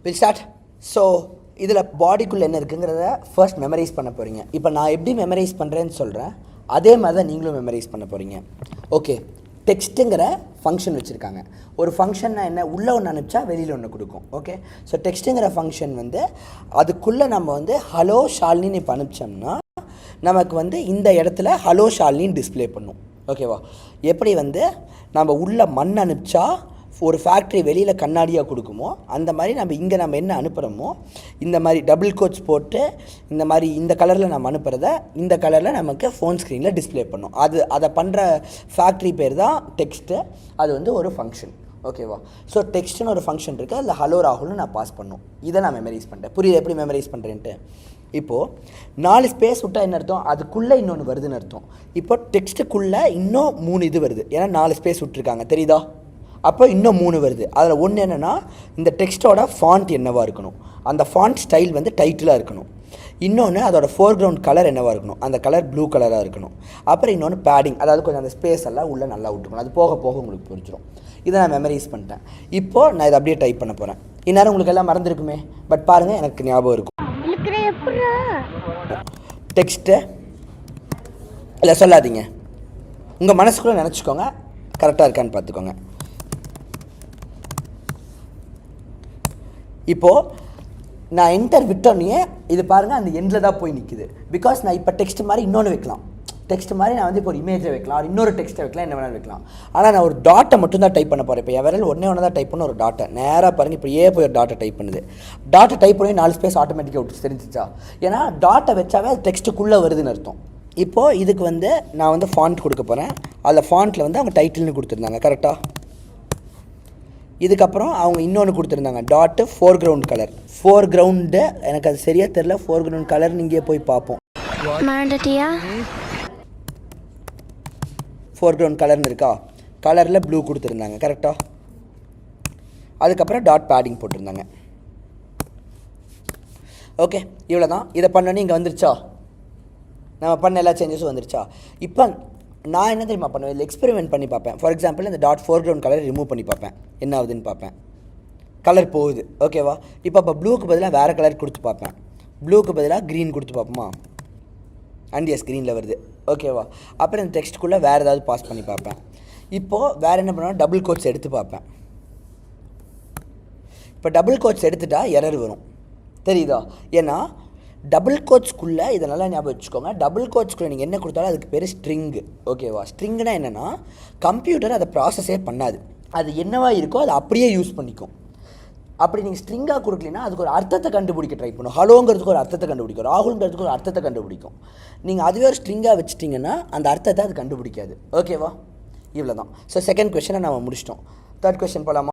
Will start. So இதில் பாடிக்குள்ளே என்ன இருக்குங்கிறத ஃபர்ஸ்ட் மெமரைஸ் பண்ண போகிறீங்க. இப்போ நான் எப்படி மெமரைஸ் பண்ணுறேன்னு சொல்கிறேன், அதே மாதிரி தான் நீங்களும் மெமரைஸ் பண்ண போகிறீங்க. ஓகே, டெக்ஸ்ட்டுங்கிற ஃபங்க்ஷன் வச்சுருக்காங்க. ஒரு ஃபங்க்ஷன்னா என்ன, உள்ளே ஒன்று அனுப்பிச்சா வெளியில் ஒன்று கொடுக்கும். ஓகே, ஸோ டெக்ஸ்ட்டுங்கிற ஃபங்க்ஷன் அதுக்குள்ளே நம்ம ஹலோ ஷாலினின்னு இப்போ அனுப்பிச்சோம்னா நமக்கு இந்த இடத்துல ஹலோ ஷாலினின்னு டிஸ்பிளே பண்ணும். ஓகேவா? எப்படி நம்ம உள்ளே மண் அனுப்பிச்சா ஒரு ஃபேக்ட்ரி வெளியில் கண்ணாடியாக கொடுக்குமோ, அந்த மாதிரி நம்ம என்ன அனுப்புகிறோமோ இந்த மாதிரி டபுள் கோட்ஸ் போட்டு இந்த மாதிரி இந்த கலரில் நம்ம அனுப்புகிறத இந்த கலரில் நமக்கு ஃபோன் ஸ்க்ரீனில் டிஸ்பிளே பண்ணும். அதை பண்ணுற ஃபேக்ட்ரி பேர் தான் டெக்ஸ்ட்டு. அது ஒரு ஃபங்க்ஷன். ஓகேவா? ஸோ டெக்ஸ்ட்டுன்னு ஒரு ஃபங்க்ஷன் இருக்குது, அதில் ஹலோ ராகுல்னு நான் பாஸ் பண்ணும். இதை நான் மெமரைஸ் பண்ணுறேன். புரியுது எப்படி மெமரைஸ் பண்ணுறேன்ட்டு? இப்போது 4 ஸ்பேஸ் விட்டால் என்ன அர்த்தம், அதுக்குள்ளே இன்னொன்று வருதுன்னு அர்த்தம். இப்போ டெக்ஸ்ட்டுக்குள்ளே இன்னும் 3 இது வருது, ஏன்னா 4 ஸ்பேஸ் விட்டுருக்காங்க, தெரியுதா? அப்போ இன்னும் 3 வருது. அதில் ஒன்று என்னென்னா, இந்த டெக்ஸ்ட்டோட ஃபாண்ட் என்னவாக இருக்கணும், அந்த ஃபாண்ட் ஸ்டைல் டைட்டிலாக இருக்கணும். இன்னொன்று அதோட ஃபோர்க்ரவுண்ட் கலர் என்னவாக இருக்கணும், அந்த கலர் ப்ளூ கலராக இருக்கணும். அப்புறம் இன்னொன்று பேடிங், அதாவது கொஞ்சம் அந்த ஸ்பேஸ் எல்லாம் உள்ளே நல்லா விட்டுக்கணும். அது போக போக உங்களுக்கு புரிஞ்சிடும். இதை நான் மெமரைஸ் பண்ணிட்டேன். இப்போது நான் இதை அப்படியே டைப் பண்ண போகிறேன். இந்நேரம் உங்களுக்கு எல்லாம் மறந்துருக்குமே, பட் பாருங்கள் எனக்கு ஞாபகம் இருக்கும். டெக்ஸ்ட்டு இல்லை சொல்லாதீங்க, உங்கள் மனசுக்குள்ளே நினச்சிக்கோங்க, கரெக்டாக இருக்கான்னு பார்த்துக்கோங்க. இப்போது நான் என்டர் விட்டோன்னே இது பாருங்கள் அந்த எண்டில் தான் போய் நிற்குது. பிகாஸ் நான் இப்போ டெக்ஸ்ட் மாதிரி இன்னொன்று வைக்கலாம். டெக்ஸ்ட் மாதிரி நான் இப்போ ஒரு இமேஜை வைக்கலாம், இன்னொரு டெக்ஸ்ட்டை வைக்கலாம், என்ன வேணாலும் வைக்கலாம். ஆனால் நான் ஒரு டாட்டை மட்டும் தான் டைப் பண்ண போகிறேன். இப்போ என் விரல் ஒன்று தான் டைப் பண்ண ஒரு டாட்டை நேராக பாருங்கள். இப்போ போய் ஒரு டாட்டை டைப் பண்ணுது. டாட்டை டைப் பண்ணி 4 ஸ்பேஸ் ஆட்டோமேட்டிக்காக விட்டு தெரிஞ்சிச்சா? ஏன்னா டாட்டை வச்சாவே அது டெக்ஸ்ட்டுக்குள்ளே வருதுன்னு அர்த்தம். இப்போது இதுக்கு நான் ஃபாண்ட் கொடுக்க போகிறேன். அதில் ஃபாண்ட்டில் அவங்க டைட்டில்னு கொடுத்துருந்தாங்க, கரெக்டாக? இதுக்கப்புறம் அவங்க இன்னொன்று கொடுத்துருந்தாங்க, டாட்டு ஃபோர்க்ரவுண்ட் கலர். ஃபோர்க்ரவுண்டு எனக்கு அது சரியாக தெரில, ஃபோர்க்ரவுண்ட் கலர் நீங்கள் போய் பார்ப்போம். ஃபோர்க்ரவுண்ட் கலர்னு இருக்கா, கலரில் ப்ளூ கொடுத்துருந்தாங்க, கரெக்டாக? அதுக்கப்புறம் டாட் பேடிங் போட்டிருந்தாங்க. ஓகே, இவ்வளோ தான். இதை பண்ணோன்னே இங்கே வந்துருச்சா, நம்ம பண்ண எல்லா சேஞ்சஸும் வந்துருச்சா? இப்போ நான் என்ன தெரியுமா பண்ணுவேன், இல்லை எக்ஸ்பெரிமெண்ட் பண்ணி பார்ப்பேன். ஃபார் எக்ஸாம்பிள் இந்த டாட் ஃபோர்க்ரவுண்ட் கலரை ரிமூவ் பண்ணி பார்ப்பேன், என்ன ஆகுதுன்னு பார்ப்பேன். கலர் போகுது, ஓகேவா? இப்போ ப்ளூக்கு பதிலாக வேறு கலர் கொடுத்து பார்ப்பேன். ப்ளூக்கு பதிலாக க்ரீன் கொடுத்து பார்ப்போமா? அண்ட் எஸ், க்ரீனில் வருது, ஓகேவா? அப்புறம் இந்த டெக்ஸ்ட்டுக்குள்ளே வேறு ஏதாவது பாஸ் பண்ணி பார்ப்பேன். இப்போது வேறு என்ன பண்ணுவேன், டபுள் கோட்ஸ் எடுத்து பார்ப்பேன். இப்போ டபுள் கோட்ஸ் எடுத்துட்டா எரர் வரும், தெரியுதா? ஏன்னா டபுள் கோட்ஸ்க்குள்ளே இதை நல்லா ஞாபகம் வச்சுக்கோங்க. டபுள் கோட்ஸ்க்குள்ளே நீங்கள் என்ன கொடுத்தாலும் அதுக்கு பேர் ஸ்ட்ரிங்கு, ஓகேவா? ஸ்ட்ரிங்குனா என்னென்னா, கம்ப்யூட்டர் அதை ப்ராசஸே பண்ணாது, அது என்னவா இருக்கோ அதை அப்படியே யூஸ் பண்ணிக்கும். அப்படி நீங்கள் ஸ்ட்ரிங்காக கொடுக்கலனா அதுக்கு ஒரு அர்த்தத்தை கண்டுபிடிக்க ட்ரை பண்ணும். ஹலோங்கிறதுக்கு ஒரு அர்த்தத்தை கண்டுபிடிக்கும், ராகுல்ங்கிறதுக்கு ஒரு அர்த்தத்தை கண்டுபிடிக்கும். நீங்கள் அதுவே ஒரு ஸ்ட்ரிங்காக வச்சுட்டிங்கன்னா அந்த அர்த்தத்தை அது கண்டுபிடிக்காது, ஓகேவா? இவ்வளோ தான். ஸோ செகண்ட் கொஸ்டினை நம்ம முடிச்சிட்டோம். தேர்ட் கொஸ்டின் போகலாமா?